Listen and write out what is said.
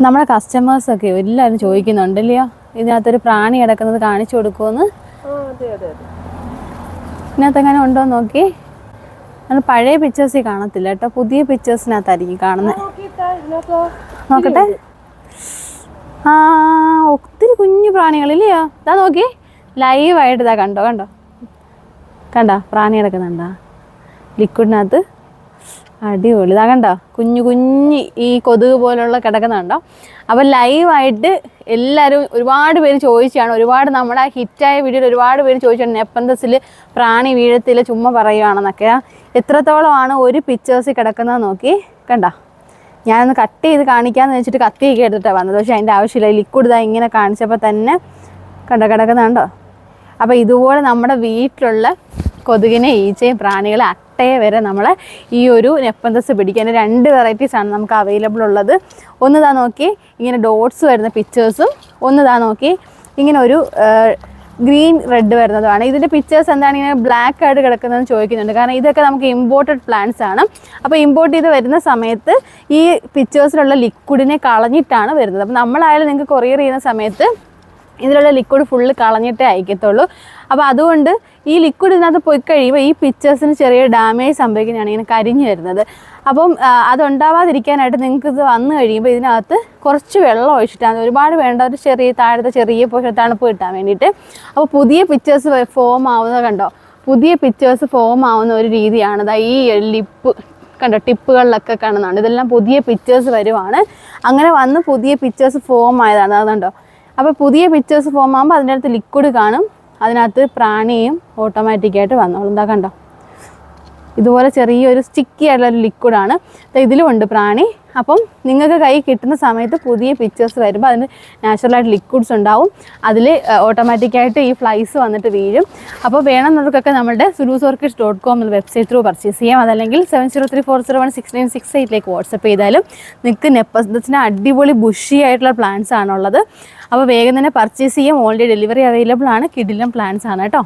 നമ്മുടെ കസ്റ്റമേഴ്സൊക്കെ എല്ലാവരും ചോദിക്കുന്നുണ്ടല്ലയോ ഇതിനകത്തൊരു പ്രാണി കിടക്കുന്നത് കാണിച്ചു കൊടുക്കുമെന്ന്. ഇതിനകത്തെങ്ങനെ ഉണ്ടോ നോക്കി. അത് പഴയ പിക്ചേഴ്സിൽ കാണത്തില്ല കേട്ടോ, പുതിയ പിക്ചേഴ്സിനകത്തായിരിക്കും കാണുന്നത്. നോക്കട്ടെ. ആ ഒത്തിരി കുഞ്ഞു പ്രാണികളില്ലയോ. ഇതാ നോക്കി ലൈവായിട്ട് ഇതാ കണ്ടോ കണ്ടോ പ്രാണി കിടക്കുന്നുണ്ടോ ലിക്വിഡിനകത്ത്. അടിപൊളി. ഇതാ കണ്ടോ കുഞ്ഞു ഈ കൊതുക് പോലുള്ള കിടക്കുന്നുണ്ടോ. അപ്പോൾ ലൈവായിട്ട് എല്ലാവരും ഒരുപാട് പേര് ചോദിച്ചാണ്, ഒരുപാട് നമ്മുടെ ഹിറ്റായ വീഡിയോയിൽ ഒരുപാട് പേര് ചോദിച്ചാണ് നെപ്പന്തസിൽ പ്രാണി വീഴത്തില്ല ചുമ്മാ പറയുകയാണെന്നൊക്കെ. എത്രത്തോളമാണ് ഒരു പിക്ചേഴ്സിൽ കിടക്കുന്നത് നോക്കി. കണ്ടോ ഞാനൊന്ന് കട്ട് ചെയ്ത് കാണിക്കാമെന്ന് വെച്ചിട്ട് കത്തിയൊക്കെ എടുത്തിട്ടാണ് വന്നത്, പക്ഷേ അതിൻ്റെ ആവശ്യമില്ല. ലിക്വിഡ് ഇതാ ഇങ്ങനെ കാണിച്ചപ്പോൾ തന്നെ കിടക്കുന്നുണ്ടോ. അപ്പോൾ ഇതുപോലെ നമ്മുടെ വീട്ടിലുള്ള കൊതുകിനെ ഈച്ചയും പ്രാണികളെ അട്ടയെ വരെ നമ്മൾ ഈ ഒരു നെപ്പന്തസ് പിടിക്കാൻ 2 വെറൈറ്റീസാണ് നമുക്ക് അവൈലബിൾ ഉള്ളത്. ഒന്നിതാ നോക്കി ഇങ്ങനെ ഡോട്ട്സ് വരുന്ന പിക്ചേഴ്സും, ഒന്നിതാ നോക്കി ഇങ്ങനെ ഒരു ഗ്രീൻ റെഡ് വരുന്നതുമാണ്. ഇതിൻ്റെ പിക്ചേഴ്സ് എന്താണ് ഇങ്ങനെ ബ്ലാക്ക് ആയിട്ട് കിടക്കുന്നതെന്ന് ചോദിക്കുന്നുണ്ട്. കാരണം ഇതൊക്കെ നമുക്ക് ഇമ്പോർട്ടഡ് പ്ലാന്റ്സ് ആണ്. അപ്പോൾ ഇമ്പോർട്ട് ചെയ്ത് വരുന്ന സമയത്ത് ഈ പിക്ചേഴ്സിലുള്ള ലിക്വിഡിനെ കളഞ്ഞിട്ടാണ് വരുന്നത്. അപ്പോൾ നമ്മളായാലും നിങ്ങൾക്ക് കൊറിയർ ചെയ്യുന്ന സമയത്ത് ഇതിലുള്ള ലിക്വിഡ് ഫുള്ള് കളഞ്ഞിട്ടേ അയക്കത്തുള്ളൂ. അപ്പോൾ അതുകൊണ്ട് ഈ ലിക്വിഡ് ഇതിനകത്ത് പോയി കഴിയുമ്പോൾ ഈ പിക്ചേഴ്സിന് ചെറിയ ഡാമേജ് സംഭവിക്കുന്നതാണ് ഇങ്ങനെ കരിഞ്ഞു വരുന്നത്. അപ്പം അതുണ്ടാവാതിരിക്കാനായിട്ട് നിങ്ങൾക്ക് ഇത് വന്നു കഴിയുമ്പോൾ ഇതിനകത്ത് കുറച്ച് വെള്ളം ഒഴിച്ചിട്ടാണ്, ഒരുപാട് വേണ്ട, ഒരു താഴത്തെ ചെറിയ പോഷൻ തണുപ്പ് കിട്ടാൻ വേണ്ടിയിട്ട്. അപ്പോൾ പുതിയ പിക്ചേഴ്സ് ഫോം ആവുന്നത് കണ്ടോ, പുതിയ പിക്ചേഴ്സ് ഫോം ആവുന്ന ഒരു രീതിയാണ്. ഈ ലിപ്പ് കണ്ടോ ടിപ്പുകളിലൊക്കെ കാണുന്നുണ്ട്. ഇതെല്ലാം പുതിയ പിക്ചേഴ്സ് വരുവാണ്. അങ്ങനെ വന്ന് പുതിയ പിക്ചേഴ്സ് ഫോം ആയതാണ്. അതുകൊണ്ടോ അപ്പോൾ പുതിയ പിക്ചേഴ്സ് ഫോം ആകുമ്പോൾ അതിൻ്റെ അകത്ത് ലിക്വിഡ് കാണും, അതിനകത്ത് പ്രാണിയും ഓട്ടോമാറ്റിക്കായിട്ട് വന്നോളും. എന്താ കണ്ടോ ഇതുപോലെ ചെറിയൊരു സ്റ്റിക്കി ആയിട്ടുള്ളൊരു ലിക്വിഡാണ്. ഇതിലുമുണ്ട് പ്രാണി. അപ്പം നിങ്ങൾക്ക് കൈ കിട്ടുന്ന സമയത്ത് പുതിയ പിക്ചേഴ്സ് വരുമ്പോൾ അതിന് നാച്ചുറലായിട്ട് ലിക്വിഡ്സ് ഉണ്ടാവും, അതിൽ ഓട്ടോമാറ്റിക്കായിട്ട് ഈ ഫ്ലൈസ് വന്നിട്ട് വീഴും. അപ്പോൾ വേണമെന്നുള്ളവർക്കൊക്കെ നമ്മുടെ sulusorchids.com എന്ന വെബ്സൈറ്റ് ത്രൂ പർച്ചേസ് ചെയ്യാം. അതല്ലെങ്കിൽ 7034016968 വാട്സപ്പ് ചെയ്താലും നിങ്ങൾക്ക് നെപ്പന്തസിന് അടിപൊളി ബുഷി ആയിട്ടുള്ള പ്ലാന്റ്സ് ആണുള്ളത്. അപ്പോൾ വേഗം തന്നെ പർച്ചേസ് ചെയ്യാം. ഓൾറെഡി ഡെലിവറി അവൈലബിൾ ആണ്. കിഡിലൻ പ്ലാന്റ്സ് ആണ് കേട്ടോ.